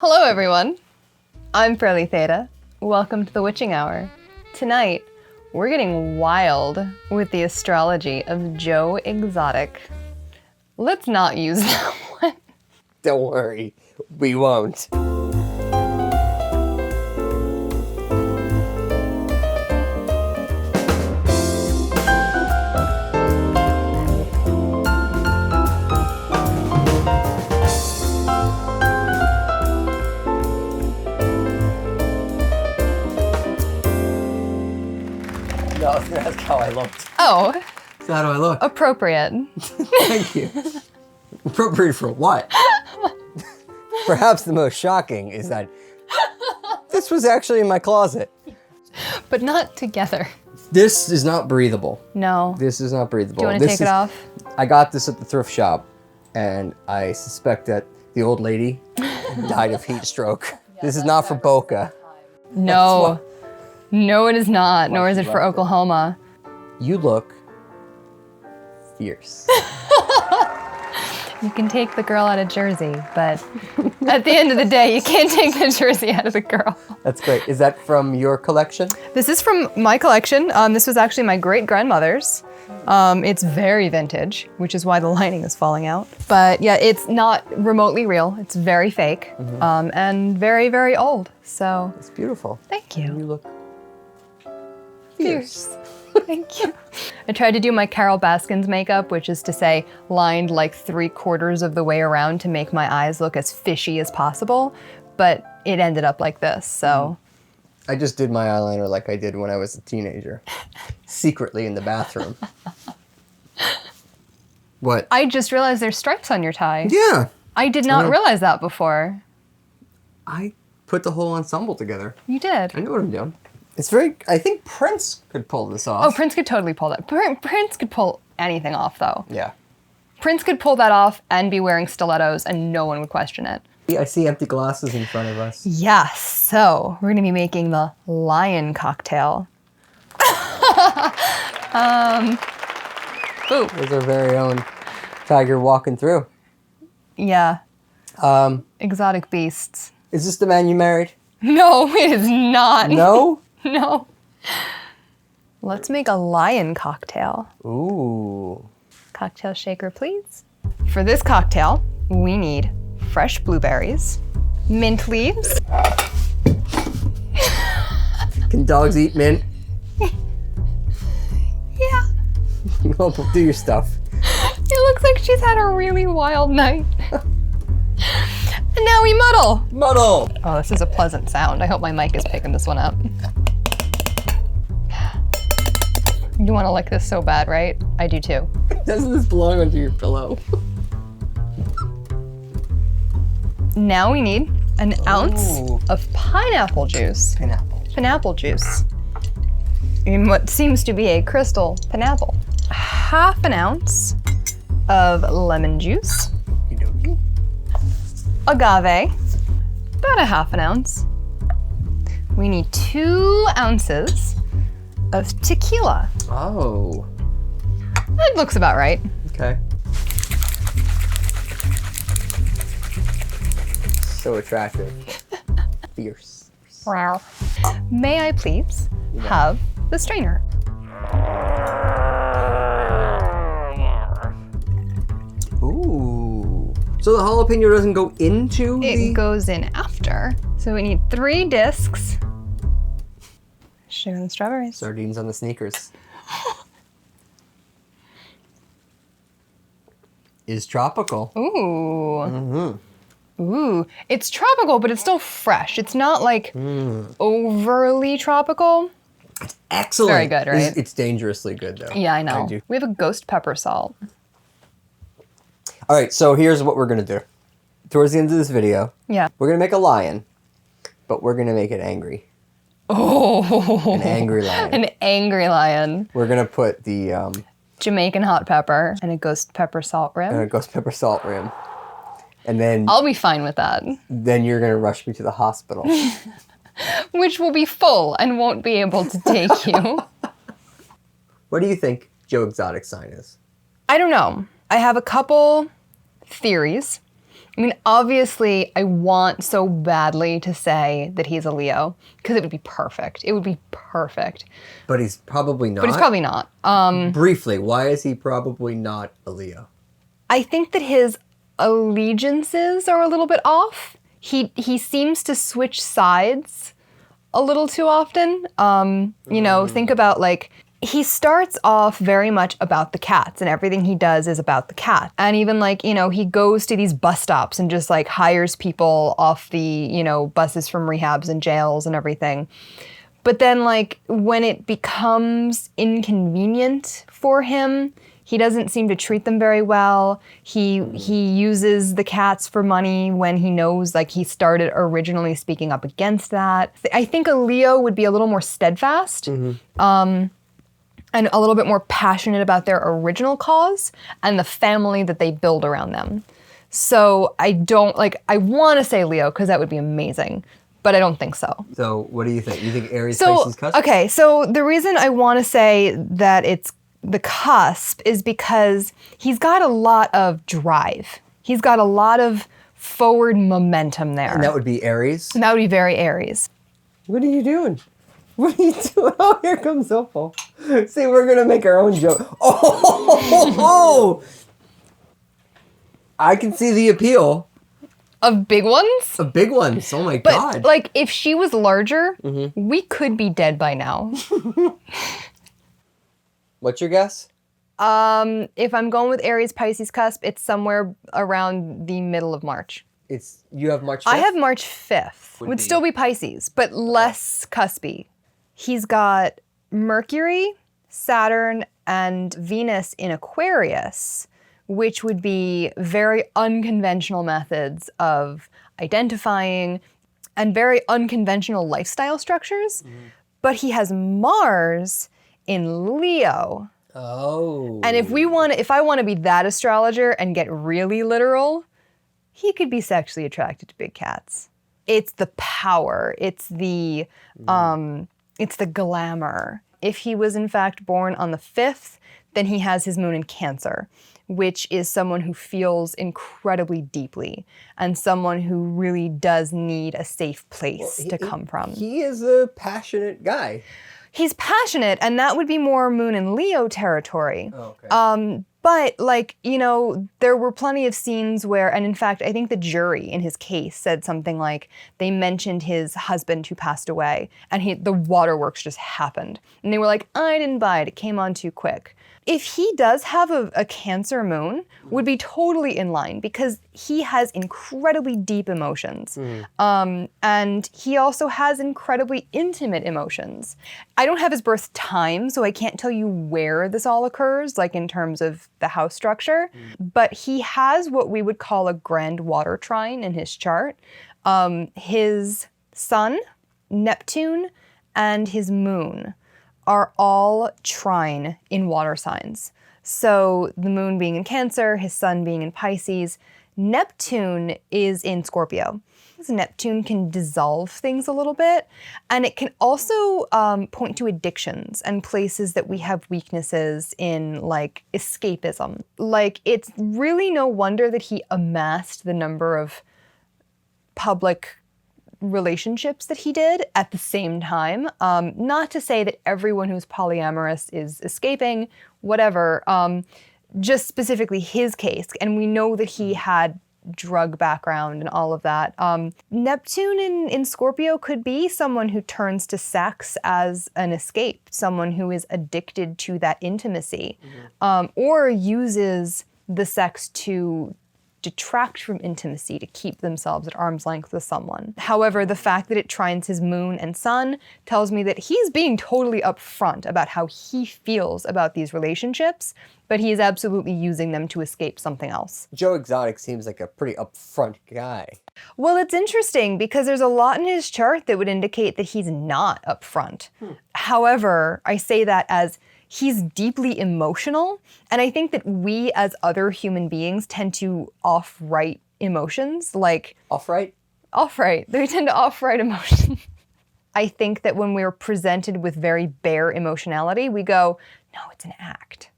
Hello everyone, I'm Fairlie Theta. Welcome to the Witching Hour. Tonight, we're getting wild with the astrology of Joe Exotic. Let's not use that one. Don't worry, we won't. No, I was gonna ask how I looked. Oh, So how do I look? appropriate. Thank you. Appropriate for what? Perhaps the most shocking is that this was actually in my closet. But not together. This is not breathable. No. This is not breathable. Do you want to take it off? I got this at the thrift shop, and I suspect that the old lady died of heat stroke. This is not for Boca. No. No, it is not, nor is it for Oklahoma. You look fierce. You can take the girl out of Jersey, but at the end of the day, you can't take the Jersey out of the girl. That's great. Is that from your collection? This is from my collection. This was actually my great-grandmother's. It's very vintage, which is why the lining is falling out. But yeah, it's not remotely real. It's very fake, and very, very old. So It's beautiful. thank You you. look Fierce. Thank you. I tried to do my Carole Baskin's makeup, which is to say lined like 3/4 of the way around to make my eyes look as fishy as possible, but it ended up like this, so. I just did my eyeliner like I did when I was a teenager. Secretly in the bathroom. What? I just realized there's stripes on your tie. Yeah. I did not realize that before. I put the whole ensemble together. You did. I know what I'm doing. It's very, I think Prince could pull this off. Oh, Prince could totally pull that. Prince could pull anything off, though. Yeah. Prince could pull that off and be wearing stilettos, and no one would question it. I see empty glasses in front of us. Yes, so we're gonna be making the lion cocktail. Ooh, There's our very own tiger walking through. yeah. Exotic beasts. Is this the man you married? No, it is not. No? No. Let's make a lion cocktail. Ooh. Cocktail shaker, please. For this cocktail, we need fresh blueberries, mint leaves. Can dogs eat mint? Yeah. Well, do your stuff. It looks like she's had a really wild night. And now we muddle. Muddle! Oh, this is a pleasant sound. I hope my mic is picking this one up. You want to lick this so bad, right? I do too. Doesn't this belong under your pillow? Now we need an ounce of pineapple juice. Pineapple. Juice. In what seems to be a crystal pineapple. Half an ounce of lemon juice. Okey-dokey. Agave. About a half an ounce. We need 2 ounces of tequila. Oh. That looks about right. Okay. So attractive. Fierce. Wow. May I please have the strainer? Ooh. So the jalapeno doesn't go into It goes in after. So we need 3 discs. Sugar and strawberries. Sardines on the sneakers. Is tropical. Ooh. Mm-hmm. Ooh. It's tropical, but it's still fresh. It's not like overly tropical. Excellent. Very good, right? It's dangerously good, though. Yeah, I know. do. We have a ghost pepper salt. All right, so here's what we're going to do. Towards the end of this video, Yeah. we're going to make a lion, but we're going to make it angry. Oh. An angry lion. An angry lion. We're going to put the Jamaican hot pepper and a ghost pepper salt rim. ghost pepper salt rim. And then, I'll be fine with that. then you're going to rush me to the hospital. Which will be full and won't be able to take you. What do you think Joe Exotic's sign is? I don't know. I have a couple theories. I mean, obviously, I want so badly to say that he's a Leo, because it would be perfect. It would be perfect. But he's probably not. But he's probably not. Briefly, why is he probably not a Leo? I think that his allegiances are a little bit off. He seems to switch sides a little too often. You know, think about like, he starts off very much about the cats, and everything he does is about the cat. And even like, you know, he goes to these bus stops and just like hires people off the, you know, buses from rehabs and jails and everything. But then like when it becomes inconvenient for him, he doesn't seem to treat them very well. He uses the cats for money when he knows like he started originally speaking up against that. I think a Leo would be a little more steadfast. And a little bit more passionate about their original cause and the family that they build around them. So I want to say Leo because that would be amazing, but I don't think so. So what do you think? You think Aries, Pisces, cusp? Okay, so the reason I want to say that it's the cusp is because he's got a lot of drive. He's got a lot of forward momentum there. And that would be Aries? And that would be very Aries. What are you doing? What are you doing? Oh, here comes Opal. See, we're going to make our own joke. Oh! I can see the appeal. Of big ones? Of big ones. Oh my God. But, like, if she was larger, we could be dead by now. What's your guess? If I'm going with Aries, Pisces cusp, it's somewhere around the middle of March. You have March 5th? I have March 5th. Would still be Pisces, but less cuspy. He's got Mercury, Saturn, and Venus in Aquarius, which would be very unconventional methods of identifying and very unconventional lifestyle structures. But he has Mars in Leo. Oh. And if I want to be that astrologer and get really literal, he could be sexually attracted to big cats. It's the power. It's the glamour. If he was in fact born on the 5th, then he has his moon in Cancer, which is someone who feels incredibly deeply and someone who really does need a safe place to come from. He is a passionate guy. He's passionate, and that would be more moon in Leo territory. Oh, okay. But, like, you know, there were plenty of scenes where, and in fact, I think the jury in his case said something like they mentioned his husband who passed away, and the waterworks just happened. And they were like, I didn't buy it, it came on too quick. If he does have a Cancer moon, would be totally in line because he has incredibly deep emotions. And he also has incredibly intimate emotions. I don't have his birth time, so I can't tell you where this all occurs, like in terms of the house structure, but he has what we would call a grand water trine in his chart. His sun, Neptune, and his moon are all trine in water signs. So the moon being in Cancer, his sun being in Pisces, Neptune is in Scorpio. Neptune can dissolve things a little bit, and it can also point to addictions and places that we have weaknesses in, like escapism. Like, it's really no wonder that he amassed the number of public relationships that he did at the same time. Not to say that everyone who's polyamorous is escaping, whatever, just specifically his case. And we know that he had drug background and all of that. Neptune in Scorpio could be someone who turns to sex as an escape, someone who is addicted to that intimacy, or uses the sex to detract from intimacy to keep themselves at arm's length with someone. However, the fact that it trines his moon and sun tells me that he's being totally upfront about how he feels about these relationships, but he is absolutely using them to escape something else. Joe Exotic seems like a pretty upfront guy. Well, it's interesting because there's a lot in his chart that would indicate that he's not upfront. However, I say that as he's deeply emotional, and I think that we as other human beings tend to off-right emotions, like... Off-right? Off-right. They tend to off-right emotions. I think that when we're presented with very bare emotionality, we go, no, it's an act.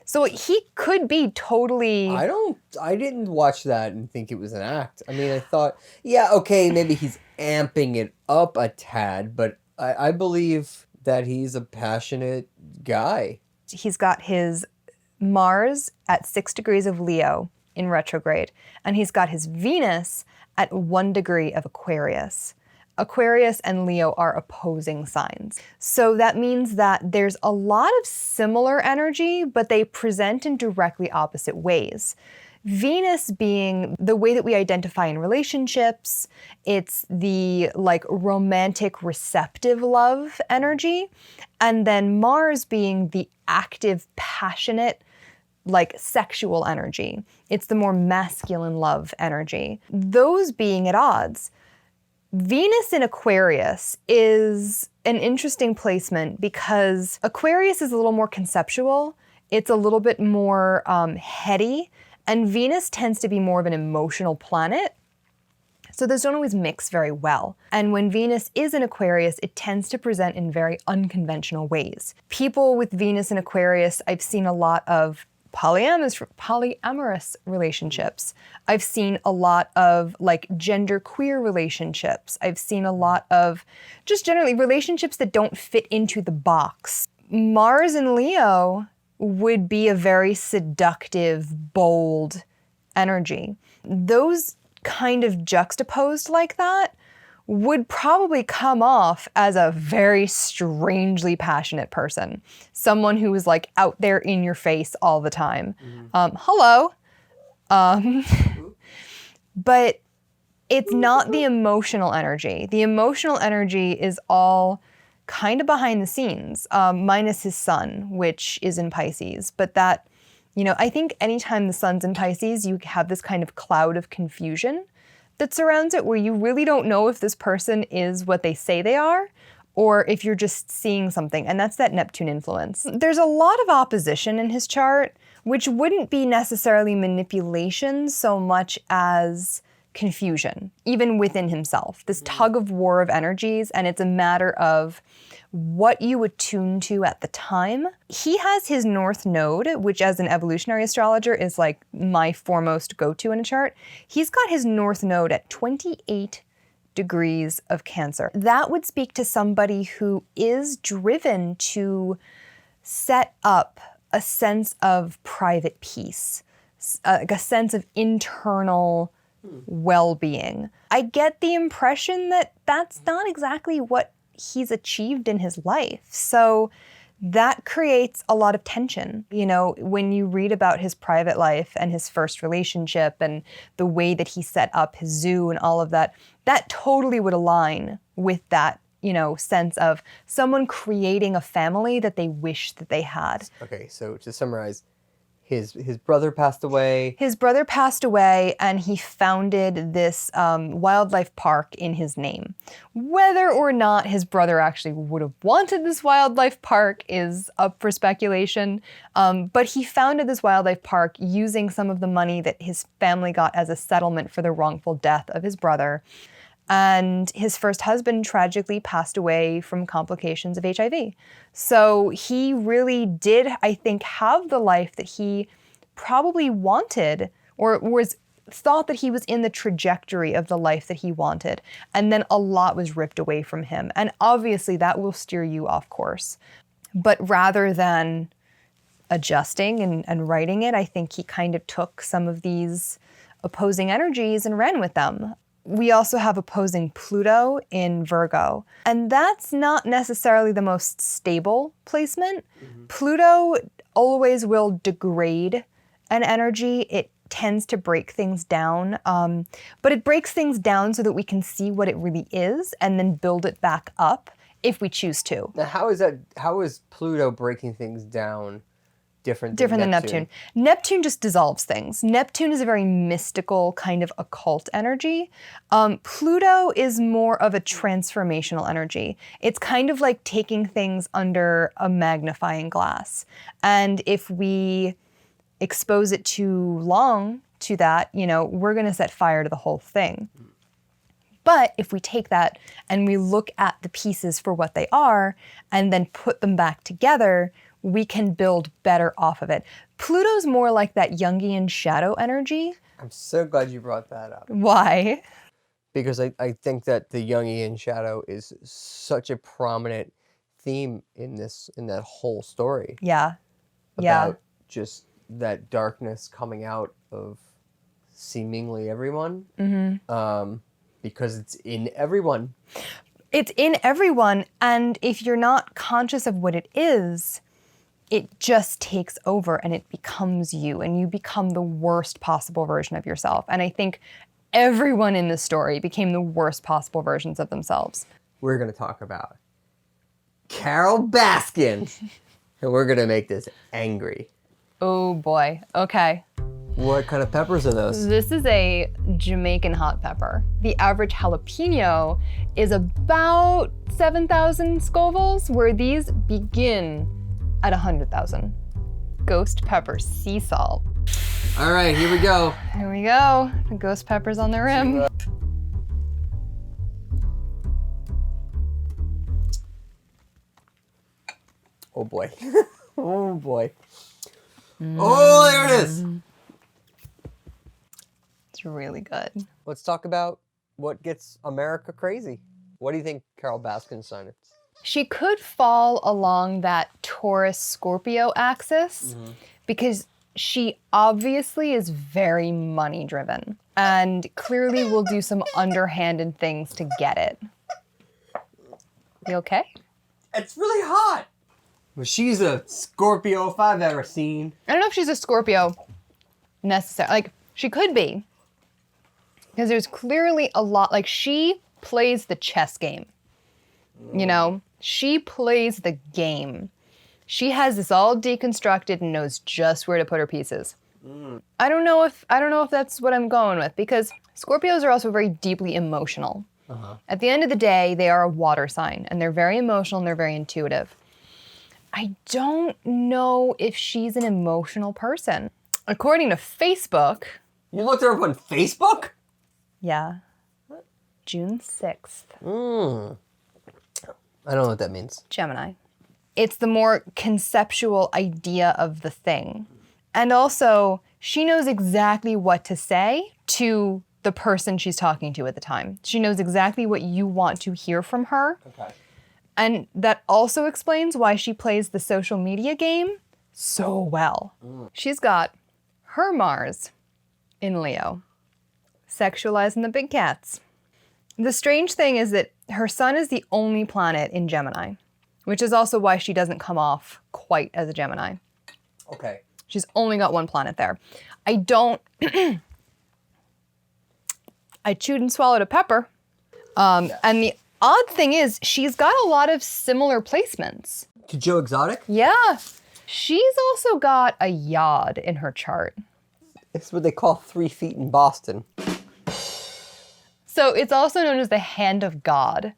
So he could be totally... I didn't watch that and think it was an act. I mean, I thought, yeah, okay, maybe he's amping it up a tad, but I believe that he's a passionate guy. He's got his Mars at 6 degrees of Leo in retrograde, and he's got his Venus at 1 degree of Aquarius. Aquarius and Leo are opposing signs. So that means that there's a lot of similar energy, but they present in directly opposite ways. Venus being the way that we identify in relationships, it's the like romantic, receptive love energy. And then Mars being the active, passionate, like sexual energy. It's the more masculine love energy. Those being at odds. Venus in Aquarius is an interesting placement because Aquarius is a little more conceptual. It's a little bit more heady, and Venus tends to be more of an emotional planet. So those don't always mix very well. And when Venus is in Aquarius, it tends to present in very unconventional ways. People with Venus in Aquarius, I've seen a lot of polyamorous relationships. I've seen a lot of like genderqueer relationships. I've seen a lot of just generally relationships that don't fit into the box. Mars in Leo would be a very seductive, bold energy. Those kind of juxtaposed like that would probably come off as a very strangely passionate person. Someone who is like out there in your face all the time. Hello. But it's not the emotional energy. The emotional energy is all kind of behind the scenes, minus his sun, which is in Pisces. But that, you know, I think anytime the sun's in Pisces, you have this kind of cloud of confusion that surrounds it where you really don't know if this person is what they say they are or if you're just seeing something, and that's that Neptune influence. There's a lot of opposition in his chart, which wouldn't be necessarily manipulation so much as confusion, even within himself. This tug of war of energies, and it's a matter of what you attune to at the time. He has his North Node, which as an evolutionary astrologer is like my foremost go-to in a chart. He's got his North Node at 28 degrees of Cancer. That would speak to somebody who is driven to set up a sense of private peace, like a sense of internal well-being. I get the impression that that's not exactly what he's achieved in his life. So that creates a lot of tension. You know, when you read about his private life and his first relationship and the way that he set up his zoo and all of that, that totally would align with that, you know, sense of someone creating a family that they wish that they had. Okay, so to summarize, his brother passed away. His brother passed away, and he founded this wildlife park in his name. Whether or not his brother actually would have wanted this wildlife park is up for speculation, but he founded this wildlife park using some of the money that his family got as a settlement for the wrongful death of his brother. And his first husband tragically passed away from complications of HIV. So he really did, I think, have the life that he probably wanted, or thought that he was in the trajectory of the life that he wanted. And then a lot was ripped away from him. And obviously that will steer you off course. But rather than adjusting and writing it, I think he kind of took some of these opposing energies and ran with them. We also have opposing Pluto in Virgo, and that's not necessarily the most stable placement. Pluto always will degrade an energy. It tends to break things down, but it breaks things down so that we can see what it really is and then build it back up if we choose to. Now, how is Pluto breaking things down different than Neptune? Neptune just dissolves things. Neptune is a very mystical kind of occult energy. Pluto is more of a transformational energy. It's kind of like taking things under a magnifying glass. And if we expose it too long to that, you know, we're going to set fire to the whole thing. But if we take that and we look at the pieces for what they are and then put them back together, we can build better off of it. Pluto's more like that Jungian shadow energy. I'm so glad you brought that up. Why? Because I think that the Jungian shadow is such a prominent theme in that whole story. Yeah. About just that darkness coming out of seemingly everyone. Because it's in everyone. It's in everyone, and if you're not conscious of what it is, it just takes over and it becomes you, and you become the worst possible version of yourself. And I think everyone in this story became the worst possible versions of themselves. We're going to talk about Carole Baskin, and we're going to make this angry. Oh boy. Okay. What kind of peppers are those? This is a Jamaican hot pepper. The average jalapeno is about 7,000 Scovilles, where these begin at 100,000. Ghost pepper sea salt. All right, here we go. Here we go. The ghost pepper's on the rim. Oh boy. Oh boy. Oh, there it is. It's really good. Let's talk about what gets America crazy. What do you think Carole Baskin's sign is? She could fall along that Taurus Scorpio axis because she obviously is very money driven and clearly will do some underhanded things to get it. You okay? It's really hot. Well, she's a Scorpio if I've ever seen. I don't know if she's a Scorpio necessarily. Like, she could be. Because there's clearly a lot, like she plays the chess game. You know, she plays the game. She has this all deconstructed and knows just where to put her pieces. I don't know if that's what I'm going with, because Scorpios are also very deeply emotional. At the end of the day, they are a water sign, and they're very emotional and they're very intuitive. I don't know if she's an emotional person. According to Facebook. You looked her up on Facebook? Yeah. June 6th. I don't know what that means. Gemini. It's the more conceptual idea of the thing. And also, she knows exactly what to say to the person she's talking to at the time. She knows exactly what you want to hear from her. Okay. And that also explains why she plays the social media game so well. She's got her Mars in Leo, sexualizing the big cats. The strange thing is that her sun is the only planet in Gemini, which is also why she doesn't come off quite as a Gemini. Okay. She's only got one planet there. I chewed and swallowed a pepper. And the odd thing is, she's got a lot of similar placements. To Joe Exotic? Yeah. She's also got a yod in her chart. It's what they call 3 feet in Boston. So it's also known as the Hand of God.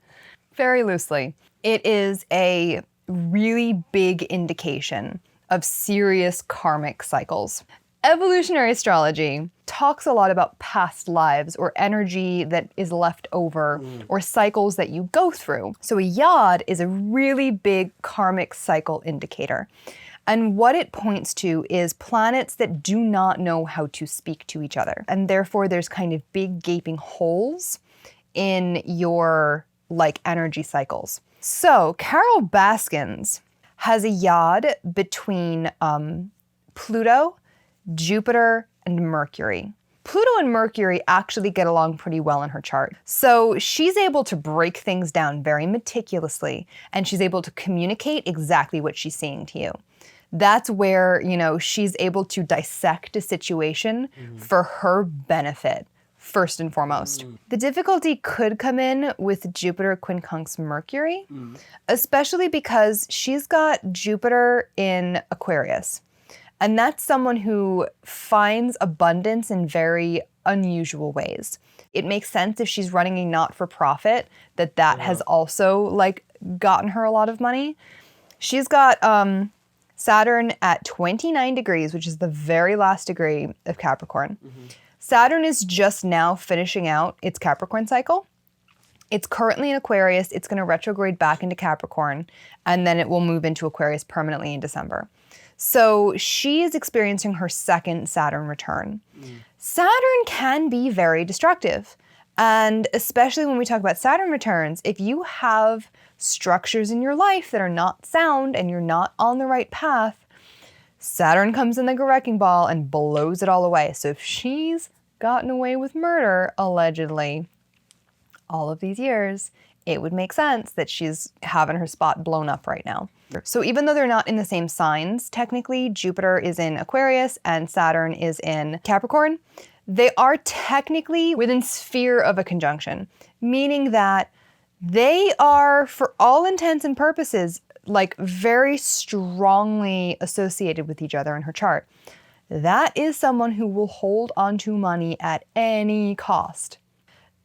Very loosely. It is a really big indication of serious karmic cycles. Evolutionary astrology talks a lot about past lives or energy that is left over or cycles that you go through. So a yod is a really big karmic cycle indicator. And what it points to is planets that do not know how to speak to each other. And therefore there's kind of big gaping holes in your energy cycles. So Carole Baskin has a yod between Pluto, Jupiter, and Mercury. Pluto and Mercury actually get along pretty well in her chart. So she's able to break things down very meticulously, and she's able to communicate exactly what she's seeing to you. That's where, she's able to dissect a situation for her benefit, first and foremost. The difficulty could come in with Jupiter quincunx Mercury, especially because she's got Jupiter in Aquarius. And that's someone who finds abundance in very unusual ways. It makes sense if she's running a not-for-profit that has also gotten her a lot of money. She's got Saturn at 29 degrees, which is the very last degree of Capricorn. Saturn is just now finishing out its Capricorn cycle. It's currently in Aquarius. It's going to retrograde back into Capricorn, and then it will move into Aquarius permanently in December. So she is experiencing her second Saturn return. Saturn can be very destructive. And especially when we talk about Saturn returns, if you have structures in your life that are not sound and you're not on the right path, Saturn comes in like a wrecking ball and blows it all away. So if she's gotten away with murder, allegedly, all of these years, it would make sense that she's having her spot blown up right now. So even though they're not in the same signs, technically, Jupiter is in Aquarius and Saturn is in Capricorn, they are technically within sphere of a conjunction, meaning that they are, for all intents and purposes, like very strongly associated with each other in her chart. That is someone who will hold onto money at any cost.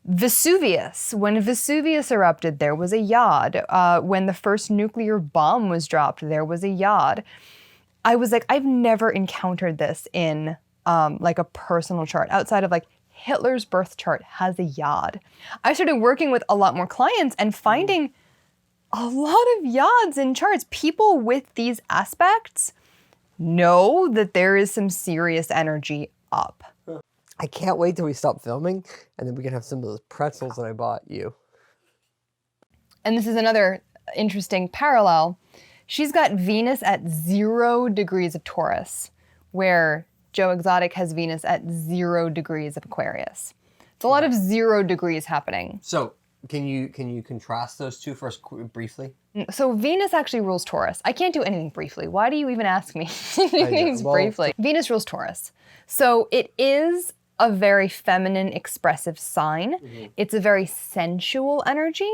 Vesuvius. When Vesuvius erupted, there was a yod. When the first nuclear bomb was dropped, there was a yod. I was like, I've never encountered this in like a personal chart outside of like Hitler's birth chart has a yod. I started working with a lot more clients and finding a lot of yods in charts. People with these aspects know that there is some serious energy up. I can't wait till we stop filming, and then we can have some of those pretzels that I bought you. And this is another interesting parallel. She's got Venus at 0 degrees of Taurus, where Joe Exotic has Venus at 0 degrees of Aquarius. It's a lot of 0 degrees happening. So can you contrast those two for us briefly? So Venus actually rules Taurus. I can't do anything briefly. Why do you even ask me to do things briefly? Venus rules Taurus. So it is a very feminine, expressive sign. It's a very sensual energy,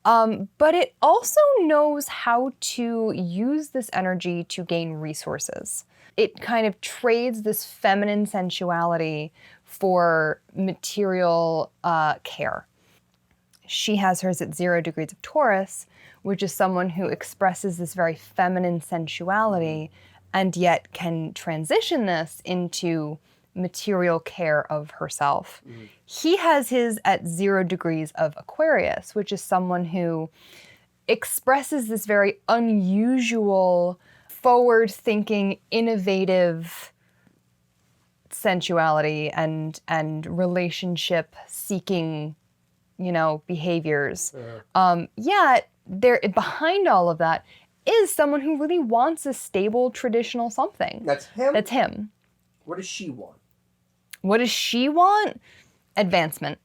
but it also knows how to use this energy to gain resources. It kind of trades this feminine sensuality for material care. She has hers at 0 degrees of Taurus, which is someone who expresses this very feminine sensuality and yet can transition this into material care of herself. He has his at 0 degrees of Aquarius, which is someone who expresses this very unusual, forward-thinking, innovative sensuality and relationship-seeking, behaviors. Yet, there behind all of that is someone who really wants a stable, traditional something. That's him? That's him. What does she want? What does she want? Advancement.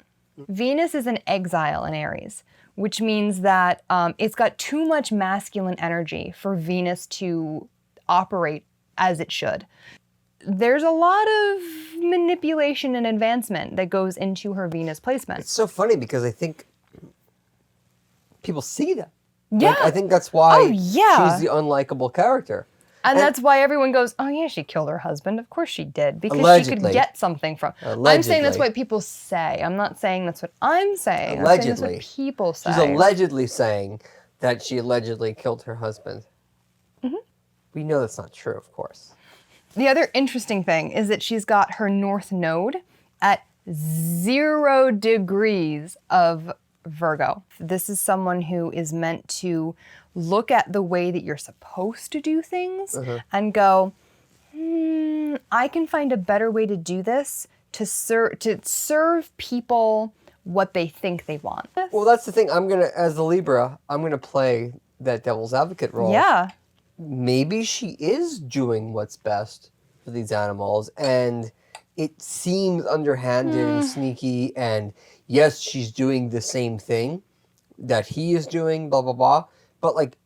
Venus is in exile in Aries, which means that it's got too much masculine energy for Venus to operate as it should. There's a lot of manipulation and advancement that goes into her Venus placement. It's so funny because I think people see that. Yeah. Like, I think that's why she's the unlikable character. And that's why everyone goes, oh yeah, she killed her husband. Of course she did. Because allegedly. She could get something from. Allegedly. I'm saying that's what people say. I'm not saying that's what I'm saying. Allegedly. I'm saying that's what people say. She's allegedly saying that she allegedly killed her husband. We know that's not true, of course. The other interesting thing is that she's got her North Node at 0 degrees of Virgo. This is someone who is meant to look at the way that you're supposed to do things and go, I can find a better way to do this to serve people what they think they want. Well, that's the thing. As the Libra, I'm gonna play that devil's advocate role. Yeah. Maybe she is doing what's best for these animals, and it seems underhanded and sneaky, and yes, she's doing the same thing that he is doing, blah, blah, blah. But like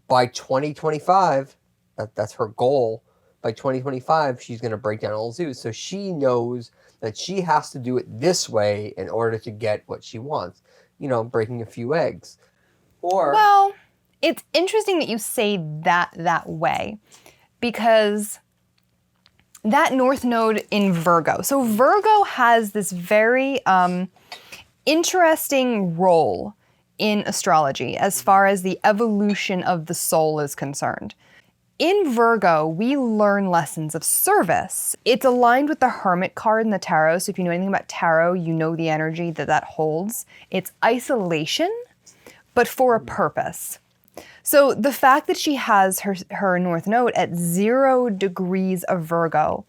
by 2025, that's her goal. By 2025, she's going to break down all zoos. So she knows that she has to do it this way in order to get what she wants. Breaking a few eggs. Well, it's interesting that you say that way, because that North Node in Virgo. So Virgo has this very interesting role in astrology as far as the evolution of the soul is concerned. In Virgo, we learn lessons of service. It's aligned with the Hermit card in the Tarot. So if you know anything about Tarot, you know the energy that that holds. It's isolation, but for a purpose. So the fact that she has her North Node at 0 degrees of Virgo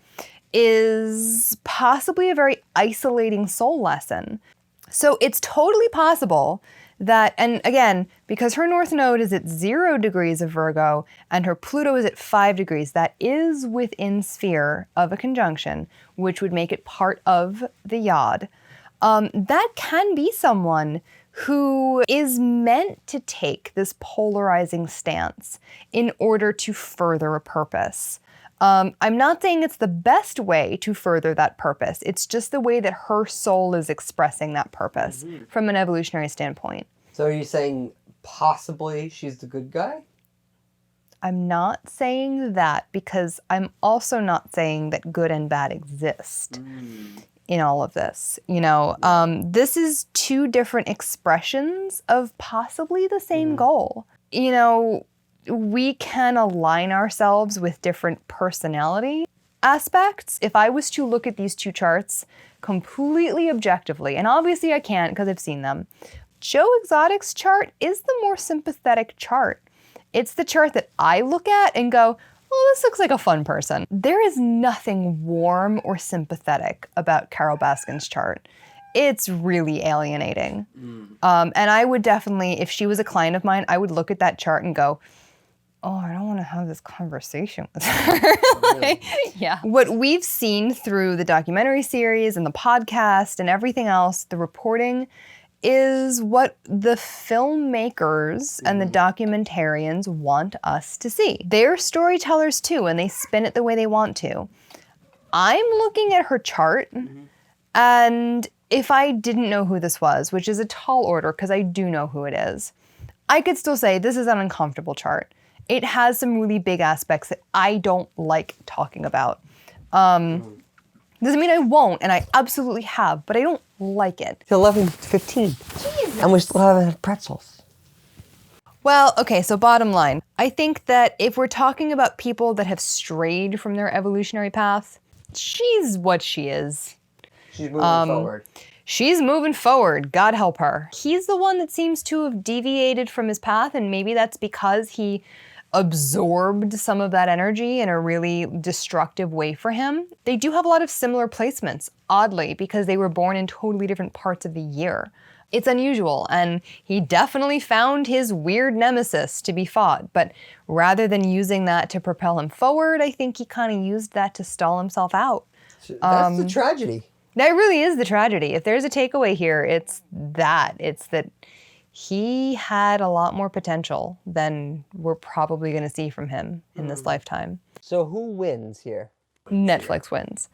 is possibly a very isolating soul lesson. So it's totally possible that, and again, because her North Node is at 0 degrees of Virgo and her Pluto is at 5 degrees, that is within sphere of a conjunction, which would make it part of the yod. That can be someone who is meant to take this polarizing stance in order to further a purpose. I'm not saying it's the best way to further that purpose. It's just the way that her soul is expressing that purpose from an evolutionary standpoint. So are you saying possibly she's the good guy? I'm not saying that because I'm also not saying that good and bad exist in all of this. You know, this is two different expressions of possibly the same goal. You know, we can align ourselves with different personality aspects. If I was to look at these two charts completely objectively, and obviously I can't because I've seen them, Joe Exotic's chart is the more sympathetic chart. It's the chart that I look at and go, oh, this looks like a fun person. There is nothing warm or sympathetic about Carole Baskin's chart. It's really alienating. And I would definitely, if she was a client of mine, I would look at that chart and go, oh, I don't want to have this conversation with her. Yeah. What we've seen through the documentary series and the podcast and everything else, the reporting, is what the filmmakers and the documentarians want us to see. They're storytellers too, and they spin it the way they want to. I'm looking at her chart, and if I didn't know who this was, which is a tall order because I do know who it is, I could still say this is an uncomfortable chart. It has some really big aspects that I don't like talking about. Doesn't mean I won't, and I absolutely have, but I don't like it. It's 11:15. Jesus. And we still haven't had pretzels. Well, okay, so bottom line. I think that if we're talking about people that have strayed from their evolutionary path, she's what she is. She's moving forward. She's moving forward, God help her. He's the one that seems to have deviated from his path, and maybe that's because he absorbed some of that energy in a really destructive way for him. They do have a lot of similar placements, oddly, because they were born in totally different parts of the year. It's unusual, and he definitely found his weird nemesis to be fought, but rather than using that to propel him forward, I think he kind of used that to stall himself out. That's the tragedy. That really is the tragedy. If there's a takeaway here, it's that. It's that he had a lot more potential than we're probably going to see from him in this lifetime. So who wins here? Netflix wins.